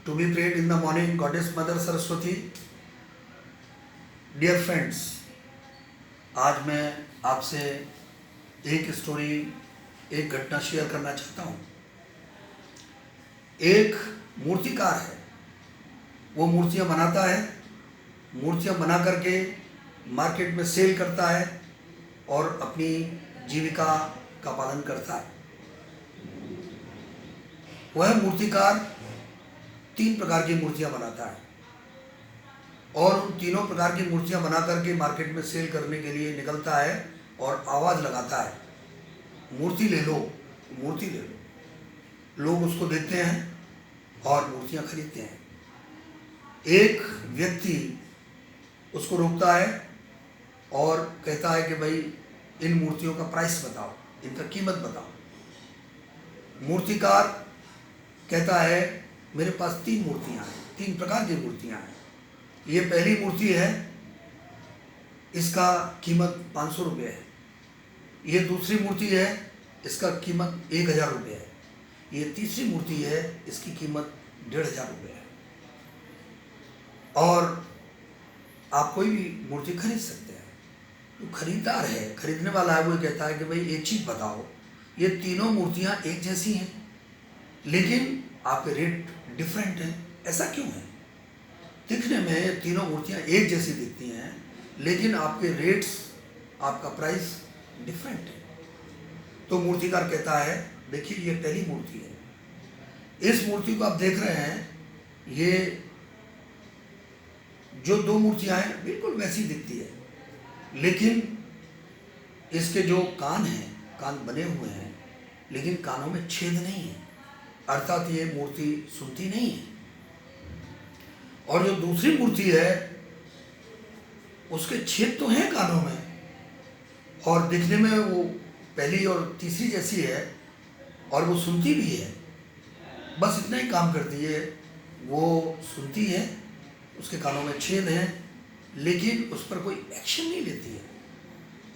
To be prayed in the morning, Goddess Mother Saraswati. Dear friends, आज मैं आपसे एक स्टोरी, एक घटना शेयर करना चाहता हूँ। एक मूर्तिकार है, वो मूर्तियाँ बनाता है, मूर्तियाँ बना करके मार्केट में सेल करता है और अपनी जीविका का पालन करता है। वह मूर्तिकार 3 प्रकार की मूर्तियाँ बनाता है और उन तीनों प्रकार की मूर्तियाँ बना करके मार्केट में सेल करने के लिए निकलता है और आवाज़ लगाता है, मूर्ति ले लो, मूर्ति ले लो। लोग उसको देखते हैं और मूर्तियाँ खरीदते हैं। एक व्यक्ति उसको रोकता है और कहता है कि भाई इन मूर्तियों का प्राइस बताओ, इनका कीमत बताओ। मूर्तिकार कहता है मेरे पास 3 मूर्तियाँ हैं, 3 प्रकार की मूर्तियाँ हैं। ये पहली मूर्ति है, इसका कीमत 500 रुपये है। ये दूसरी मूर्ति है, इसका कीमत 1000 रुपये है। ये तीसरी मूर्ति है, इसकी कीमत 1500 रुपये है। और आप कोई भी मूर्ति खरीद सकते हैं। जो खरीदार है, खरीदने वाला है, वो कहता है कि भाई एक चीज़ बताओ, ये तीनों मूर्तियाँ एक जैसी हैं लेकिन आपके रेट डिफरेंट हैं, ऐसा क्यों है? दिखने में ये तीनों मूर्तियाँ एक जैसी दिखती हैं लेकिन आपके रेट्स, आपका प्राइस डिफरेंट है। तो मूर्तिकार कहता है देखिए ये पहली मूर्ति है, इस मूर्ति को आप देख रहे हैं, ये जो 2 मूर्तियाँ हैं बिल्कुल वैसी दिखती है लेकिन इसके जो कान हैं, कान बने हुए हैं लेकिन कानों में छेद नहीं है, अर्थात ये मूर्ति सुनती नहीं है। और जो दूसरी मूर्ति है उसके छेद तो हैं कानों में और दिखने में वो पहली और तीसरी जैसी है और वो सुनती भी है, बस इतना ही काम करती है, वो सुनती है, उसके कानों में छेद हैं लेकिन उस पर कोई एक्शन नहीं लेती है।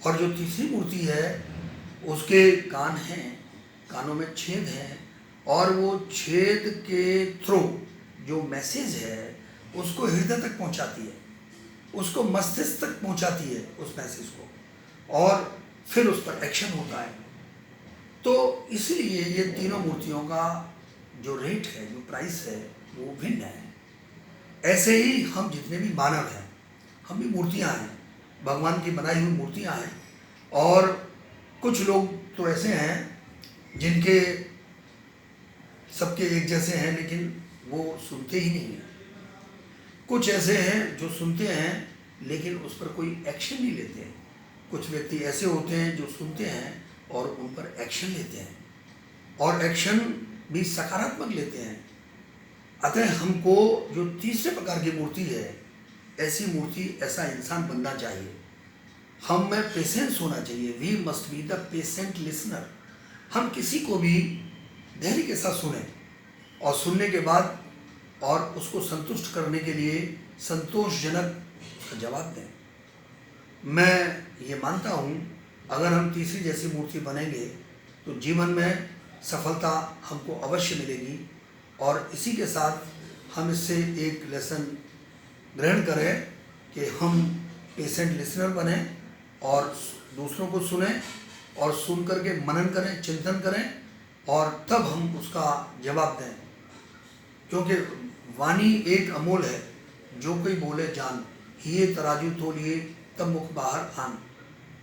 और जो तीसरी मूर्ति है उसके कान हैं, कानों में छेद हैं और वो छेद के थ्रू जो मैसेज है उसको हृदय तक पहुंचाती है, उसको मस्तिष्क तक पहुंचाती है उस मैसेज को, और फिर उस पर एक्शन होता है। तो इसलिए ये तीनों मूर्तियों का जो रेट है, जो प्राइस है, वो भिन्न है। ऐसे ही हम जितने भी मानव हैं, हम भी मूर्तियां हैं, भगवान की बनाई हुई मूर्तियां हैं। और कुछ लोग तो ऐसे हैं जिनके सबके एक जैसे हैं लेकिन वो सुनते ही नहीं हैं। कुछ ऐसे हैं जो सुनते हैं लेकिन उस पर कोई एक्शन नहीं लेते हैं। कुछ व्यक्ति ऐसे होते हैं जो सुनते हैं और उन पर एक्शन लेते हैं और एक्शन भी सकारात्मक लेते हैं। अतः हमको जो तीसरे प्रकार की मूर्ति है, ऐसी मूर्ति, ऐसा इंसान बनना चाहिए। हम में पेशेंस होना चाहिए। We must be the patient listener. हम किसी को भी धैर्य के साथ सुने और सुनने के बाद और उसको संतुष्ट करने के लिए संतोषजनक जवाब दें। मैं ये मानता हूँ अगर हम तीसरी जैसी मूर्ति बनेंगे तो जीवन में सफलता हमको अवश्य मिलेगी। और इसी के साथ हम इससे एक लेसन ग्रहण करें कि हम पेशेंट लिसनर बने और दूसरों को सुने और सुन करके मनन करें, चिंतन करें और तब हम उसका जवाब दें। क्योंकि वाणी एक अमोल है, जो कोई बोले जान, ये तराजू तोलिए तब मुख बाहर आन।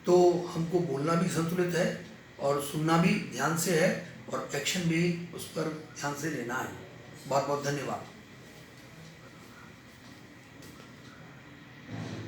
तो हमको बोलना भी संतुलित है और सुनना भी ध्यान से है और एक्शन भी उस पर ध्यान से लेना है। बहुत बहुत धन्यवाद।